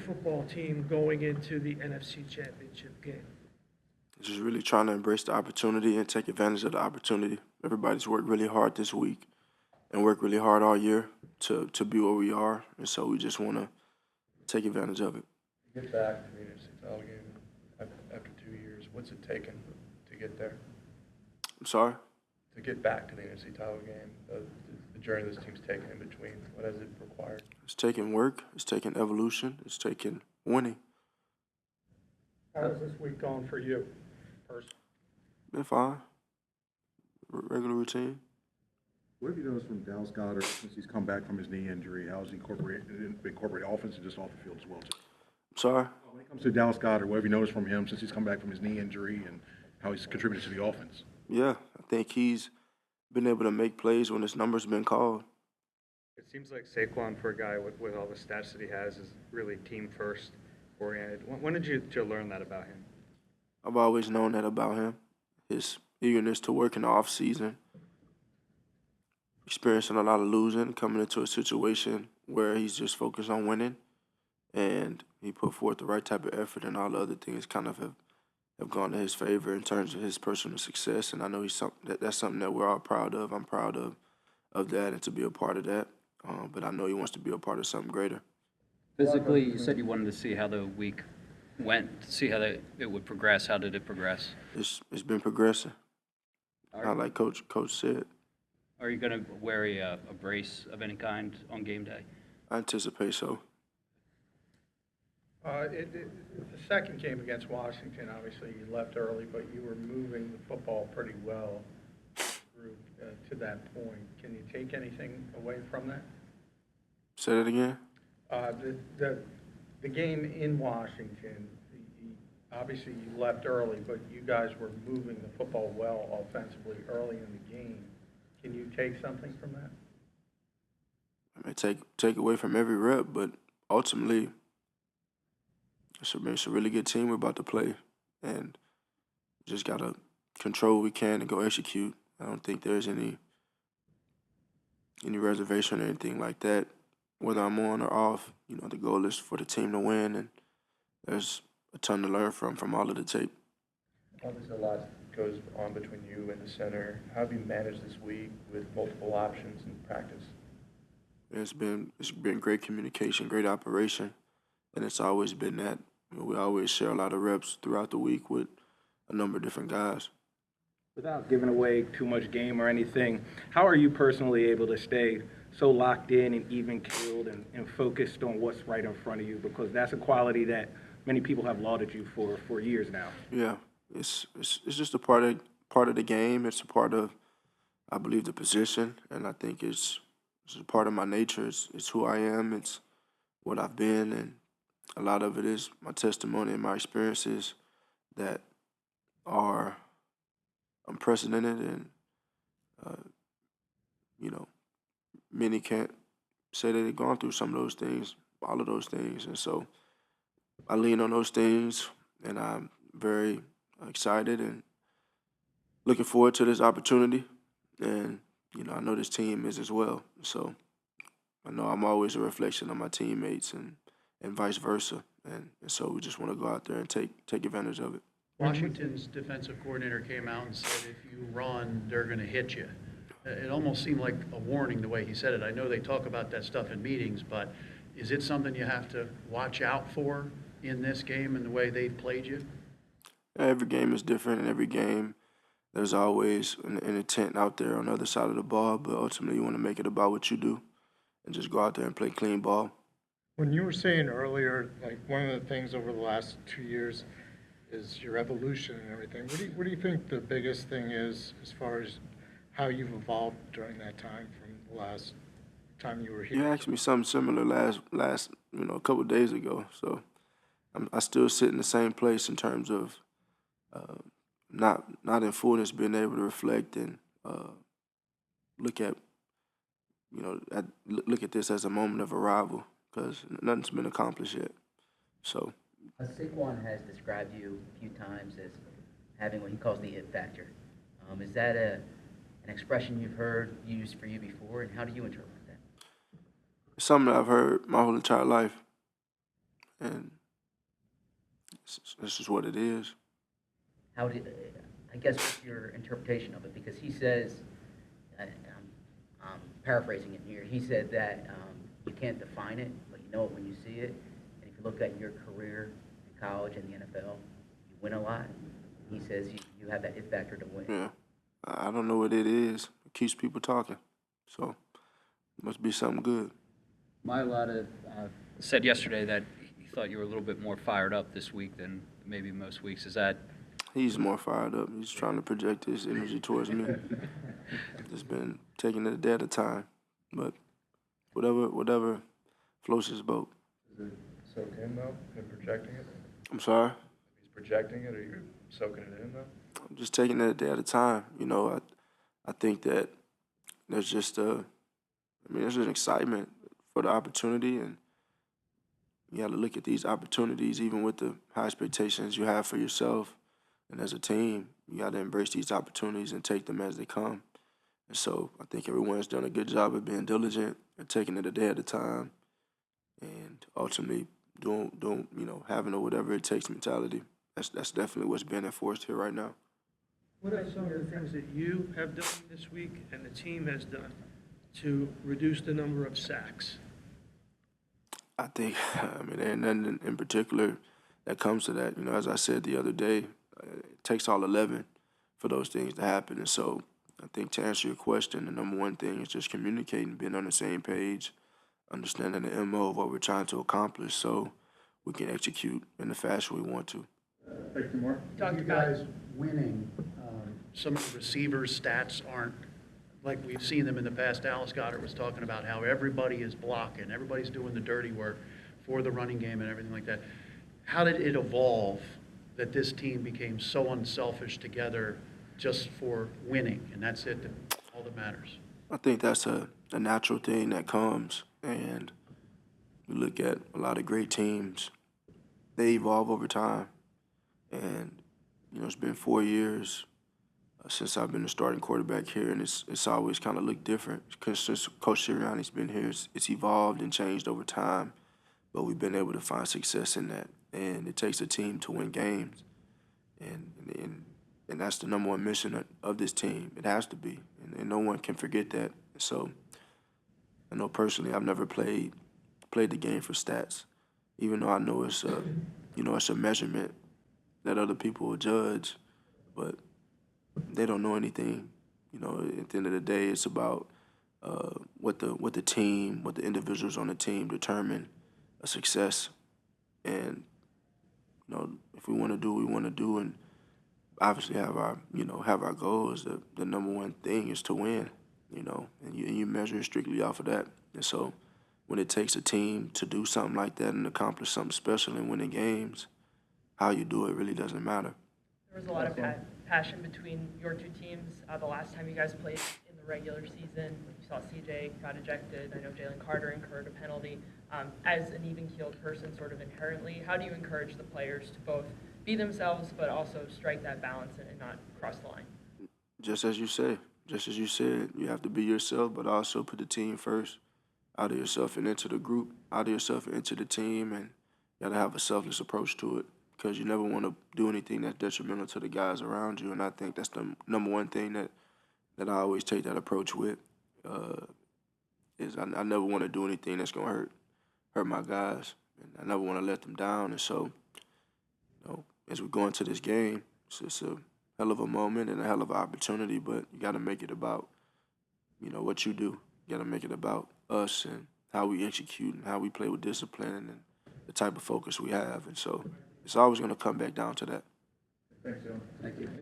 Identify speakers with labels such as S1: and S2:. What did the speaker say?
S1: football team going into the NFC Championship game?
S2: Just really trying to embrace the opportunity and take advantage of the opportunity. Everybody's worked really hard this week and worked really hard all year to be where we are, and so we just want to take advantage of it.
S3: Get back to the NFC title game after 2 years. What's it taken to get there?
S2: I'm sorry?
S3: To get back to the NFC title game, the journey this team's taken in between, what has it required?
S2: It's taking work. It's taking evolution. It's taking winning.
S4: How has this week gone for you, personally?
S2: Been fine. Regular routine.
S5: What have you noticed from Dallas Goedert since he's come back from his knee injury? How has he incorporate offense and just off the field as well, too?
S2: I'm sorry?
S5: When it comes to Dallas Goedert, what have you noticed from him since he's come back from his knee injury and how he's contributed to the offense?
S2: Yeah, I think he's been able to make plays when his number's been called.
S4: It seems like Saquon, for a guy with all the stats that he has, is really team-first oriented. When did you learn that about him?
S2: I've always known that about him. His eagerness to work in the off-season, experiencing a lot of losing, coming into a situation where he's just focused on winning, and he put forth the right type of effort, and all the other things kind of have gone to his favor in terms of his personal success. And I know that's something that we're all proud of. I'm proud of that and to be a part of that. But I know he wants to be a part of something greater.
S6: Physically, you said you wanted to see how the week went, to see how it would progress. How did it progress?
S2: It's been progressing. Like Coach said.
S6: Are you going to wear a brace of any kind on game day?
S2: I anticipate so.
S7: The second game against Washington, obviously you left early, but you were moving the football pretty well through to that point. Can you take anything away from that?
S2: Say that again?
S7: The game in Washington, obviously you left early, but you guys were moving the football well offensively early in the game. Can you take something from that?
S2: I may take away from every rep, but ultimately, it's a really good team we're about to play, and just got to control what we can and go execute. I don't think there's any reservation or anything like that, whether I'm on or off. You know, the goal is for the team to win, and there's a ton to learn from all of the tape.
S3: Obviously, a lot goes on between you and the center. How have you managed this week with multiple options in practice?
S2: It's been great communication, great operation, and it's always been that. You know, we always share a lot of reps throughout the week with a number of different guys.
S8: Without giving away too much game or anything, how are you personally able to stay so locked in and even-keeled and focused on what's right in front of you? Because that's a quality that many people have lauded you for years now.
S2: Yeah, it's just a part of the game. It's a part of, I believe, the position, and I think it's a part of my nature. It's who I am. It's what I've been, and a lot of it is my testimony and my experiences that are unprecedented, and you know, many can't say that they've gone through some of those things, all of those things, and so I lean on those things, and I'm very excited and looking forward to this opportunity, and you know, I know this team is as well, so I know I'm always a reflection of my teammates and vice versa, and so we just want to go out there and take advantage of it.
S9: Washington's defensive coordinator came out and said, if you run, they're going to hit you. It almost seemed like a warning the way he said it. I know they talk about that stuff in meetings, but is it something you have to watch out for in this game and the way they've played you?
S2: Every game is different, and every game there's always an intent out there on the other side of the ball, but ultimately you want to make it about what you do and just go out there and play clean ball.
S4: When you were saying earlier, like one of the things over the last 2 years is your evolution and everything. What do you think the biggest thing is as far as how you've evolved during that time from the last time you were here?
S2: You asked me something similar last a couple of days ago. So I still sit in the same place in terms of not in fullness being able to reflect and look at this as a moment of arrival, because nothing's been accomplished yet. So.
S10: Saquon has described you a few times as having what he calls the it factor. Is that an expression you've heard used for you before, and how do you interpret that?
S2: It's something that I've heard my whole entire life. and this is what it is.
S10: How did, I guess what's your interpretation of it? Because he says, I'm paraphrasing it here, he said that you can't define it, but you know it when you see it. And if you look at your career in college and the NFL, you win a lot. He says you have that it factor to win.
S2: Yeah, I don't know what it is. It keeps people talking, so it must be something good.
S6: Mailata said yesterday that he thought you were a little bit more fired up this week than maybe most weeks. Is that?
S2: He's more fired up. He's trying to project his energy towards me. Just been taking it a day at a time, but whatever floats his boat.
S3: Is it soak in, though, him projecting it?
S2: I'm sorry?
S3: He's projecting it, or you're soaking it in, though?
S2: I'm just taking it a day at a time. You know, I think that there's just there's an excitement for the opportunity, and you got to look at these opportunities even with the high expectations you have for yourself. And as a team, you got to embrace these opportunities and take them as they come. And so I think everyone's done a good job of being diligent and taking it a day at a time, and ultimately doing having a whatever it takes mentality. That's definitely what's being enforced here right now.
S1: What are some of the things that you have done this week and the team has done to reduce the number of sacks?
S2: I think, there ain't nothing in particular that comes to that. You know, as I said the other day, it takes all 11 for those things to happen. And so I think to answer your question, the number one thing is just communicating, being on the same page, understanding the MO of what we're trying to accomplish so we can execute in the fashion we want to.
S5: Take two more.
S9: You guys winning, some of the receivers' stats aren't like we've seen them in the past. Dallas Goedert was talking about how everybody is blocking, everybody's doing the dirty work for the running game and everything like that. How did it evolve that this team became so unselfish together just for winning, and that's it, all that matters?
S2: I think that's a natural thing that comes, and we look at a lot of great teams. They evolve over time, and it's been 4 years since I've been the starting quarterback here, and it's always kind of looked different. Because since Coach Sirianni's been here, it's evolved and changed over time, but we've been able to find success in that. And it takes a team to win games, and that's the number one mission of this team. It has to be, and no one can forget that. So I know personally I've never played the game for stats, even though I know it's a measurement that other people will judge, but they don't know anything. At the end of the day, it's about what the team, what the individuals on the team determine a success. And if we want to do what we want to do, and obviously have our goals, the number one thing is to win. And you measure it strictly off of that. And so when it takes a team to do something like that and accomplish something special and winning games, how you do it really doesn't matter.
S11: There was a lot of passion between your two teams. The last time you guys played in the regular season, you saw CJ got ejected. I know Jalen Carter incurred a penalty. As an even-keeled person sort of inherently, how do you encourage the players to both be themselves but also strike that balance and not cross the line?
S2: Just as you said, you have to be yourself, but also put the team first. Out of yourself and into the group, out of yourself and into the team, and you got to have a selfless approach to it, because you never want to do anything that's detrimental to the guys around you. And I think that's the number one thing that I always take that approach with, is I never want to do anything that's going to hurt my guys, and I never want to let them down. And so, as we go into this game, it's a hell of a moment and a hell of an opportunity, but you got to make it about, what you do. You got to make it about us and how we execute and how we play with discipline and the type of focus we have. And so it's always going to come back down to that.
S5: Thanks, Dylan.
S6: Thank you.